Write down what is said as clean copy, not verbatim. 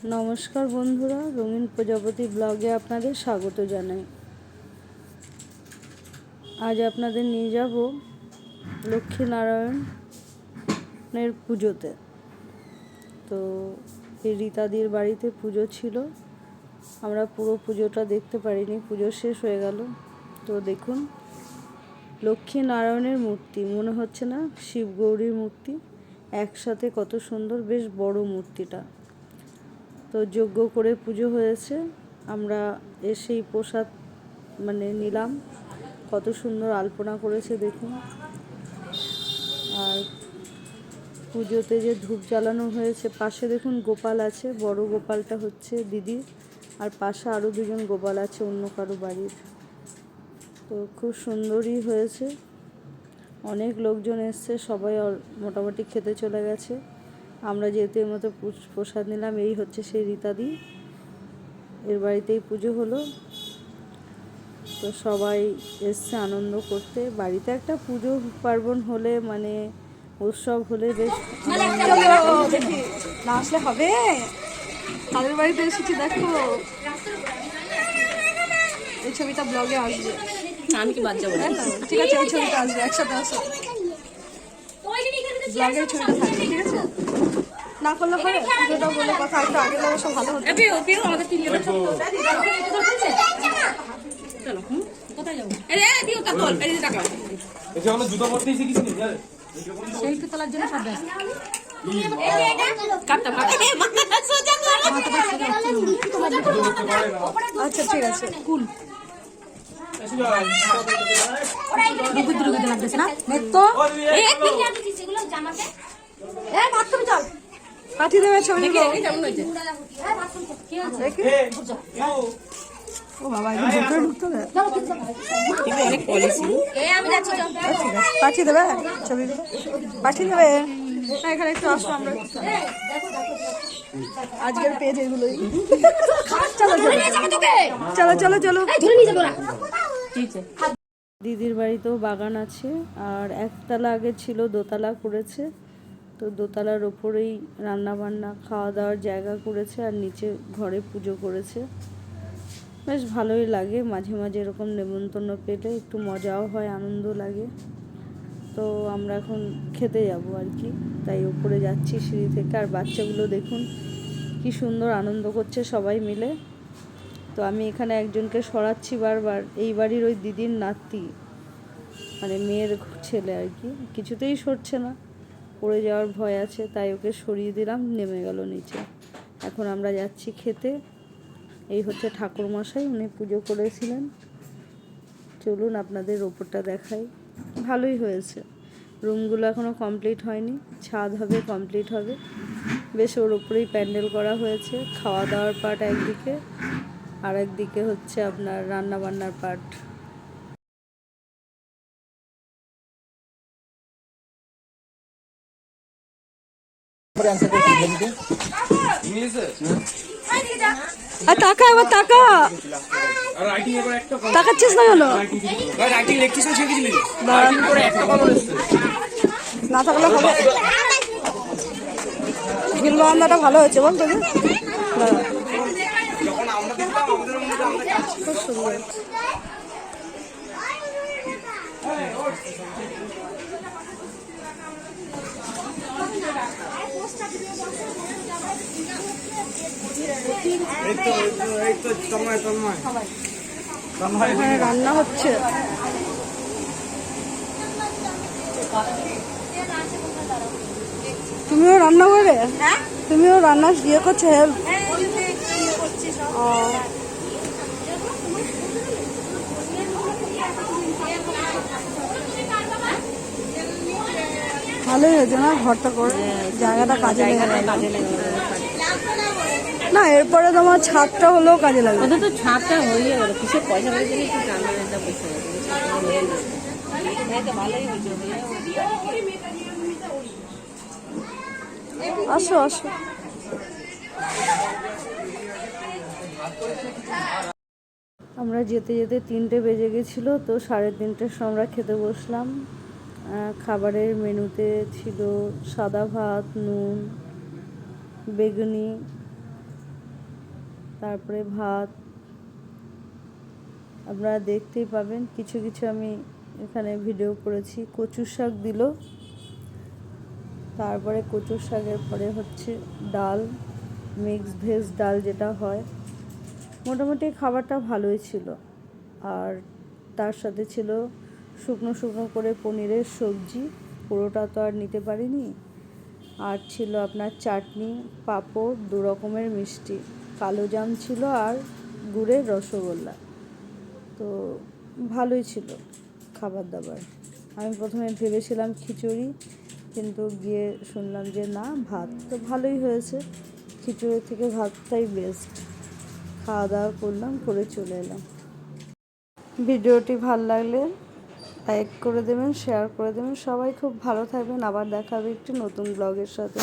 নমস্কার বন্ধুরা, রঙিন প্রজাপতি ব্লগে আপনাদের স্বাগত জানাই। আজ আপনাদের নিয়ে যাব লক্ষ্মীনারায়ণের পুজোতে। তো এই রীতাদির বাড়িতে পুজো ছিল, আমরা পুরো পুজোটা দেখতে পারিনি, পুজো শেষ হয়ে গেল। তো দেখুন, লক্ষ্মীনারায়ণের মূর্তি, মনে হচ্ছে না শিব গৌরীর মূর্তি একসাথে, কত সুন্দর, বেশ বড় মূর্তিটা। তো যজ্ঞ করে পুজো হয়েছে, আমরা এসেই প্রসাদ নিলাম। কত সুন্দর আলপনা করেছে দেখুন। আর পুজোতে যে ধূপ জ্বালানো হয়েছে, পাশে দেখুন গোপাল আছে, বড় গোপালটা হচ্ছে দিদি, আর পাশে আরও দুজন গোপাল আছে অন্য কারো বাড়ির। তো খুব সুন্দরই হয়েছে, অনেক লোকজন এসছে, সবাই মোটামুটি খেতে চলে গেছে। আমরা যেহেতু এর মতো প্রসাদ নিলাম। এই হচ্ছে সেই রীতাদি, এর বাড়িতেই পুজো হলো। তো সবাই এসছে আনন্দ করতে। বাড়িতে একটা পুজো পার্বণ হলে, উৎসব হলে বেশ না আসলে হবে। তাদের বাড়িতে এসেছি, দেখো এই ছবিটা ব্লগে আসবে। আমি কি বাদ যাবো? ঠিক আছে, এই ছবিটা আসবে, একসাথে আসো, ব্লগের ছবিটা থাকবে, ঠিক আছে? না করলে হবে, পুজোটা বলে কথা, একটু আগে যাবে সব ভালো হতো। আমাদের তিন জনের চলো কোথায় যাবো? দিও তা বল, এই যে টাকা এই যে আমরা জুতো পরতেই শিখিছি না জানেন, সেলফি তোলার জন্য সব ব্যস্ত। কাটটা সোজা আচ্ছা ঠিক আছে, কুল লাগতেছে না তো চল পাঠিয়ে দেবে ছবিগুলো। ও বাবা, ঢুকতে হবে, পাঠিয়ে দেবে ছবিগুলো, পাঠিয়ে দেবে। এখানে একটু আসবো আমরা, আজকের পেজ এগুলোই। চলো চলো চলো চলো চলো। দিদির বাড়িতেও বাগান আছে, আর একতলা আগে ছিল, দোতলা করেছে। তো দোতলার ওপরেই রান্না বান্না খাওয়া দাওয়ার জায়গা করেছে, আর নিচে ঘরে পুজো করেছে। বেশ ভালোই লাগে, মাঝে মাঝে এরকম নেমন্তন্ন পেলে একটু মজাও হয়, আনন্দ লাগে। তো আমরা এখন খেতে যাব আর কি, তাই উপরে যাচ্ছি সিঁড়ি থেকে। আর বাচ্চাগুলো দেখুন কি সুন্দর আনন্দ করছে সবাই মিলে। তো আমি এখানে একজনকে সরাচ্ছি বারবার, এই বাড়ির ওই দিদির নাতি, মেয়ের ছেলে আর কি, কিছুতেই সরছে না, পড়ে যাওয়ার ভয় আছে, তাই ওকে সরিয়ে দিলাম, নেমে গেল নিচে। এখন আমরা যাচ্ছি খেতে। এই হচ্ছে ঠাকুরমশাই, উনি পুজো করেছিলেন। চলুন আপনাদের ওপরটা দেখাই, ভালোই হয়েছে। রুমগুলো এখনও কমপ্লিট হয়নি, ছাদ হবে, কমপ্লিট হবে। বেশ ওর ওপরেই প্যান্ডেল করা হয়েছে। খাওয়া দাওয়ার পার্ট একদিকে, আর একদিকে হচ্ছে আপনার রান্না বান্নার পার্ট। তাকাচ্ছিস না হলো না থাকলে হবে। গিলবা রান্নাটা ভালো হয়েছে বল তোকে, খুব সুন্দর। রান্না হচ্ছে, তুমিও রান্না করে, তুমিও রান্না ইয়ে করছো, হেল্প? ভালোই হয়েছে না, ঘরটা করে জায়গাটা কাজে লেগে গেল। না এরপরে তোমার ছাদটা হলেও কাজে লাগবে। তো ছাদটা হয়ে গেল, কিসের পয়সা পেয়েছে ভালোই হয়েছে। আসো আসো। আমরা যেতে যেতে 3টে বেজে গেছিলো, তো 3:30টার সময় আমরা খেতে বসলাম। খাবারের মেনুতে ছিল সাদা ভাত, নুন, বেগুনি, তারপরে ভাত, আপনারা দেখতেই পাবেন কিছু কিছু আমি এখানে ভিডিও করেছি। কচুর শাক দিল, তারপরে কচুর শাকের পরে হচ্ছে ডাল, মিক্স ভেজ ডাল যেটা হয়। মোটামুটি খাবারটা ভালোই ছিল। আর তার সাথে ছিল শুকনো শুকনো করে পনিরের সবজি, পুরোটা তো আর নিতে পারিনি। আর ছিল আপনার চাটনি, পাঁপড়, 2 রকমের মিষ্টি, কালো জাম ছিল আর গুড়ের রসগোল্লা। তো ভালোই ছিল খাবার দাবার। আমি প্রথমে ভেবেছিলাম খিচুড়ি, কিন্তু গিয়ে শুনলাম যে না, ভাত। তো ভালোই হয়েছে, খিচুড়ি থেকে ভাতটাই বেস্ট। খাওয়া দাওয়া করলাম, করে চলে এলাম। ভিডিওটি ভালো লাগলে লাইক করে দেবেন, শেয়ার করে দেবেন। সবাই খুব ভালো থাকবেন। আবার দেখা হবে একটি নতুন ব্লগের সাথে।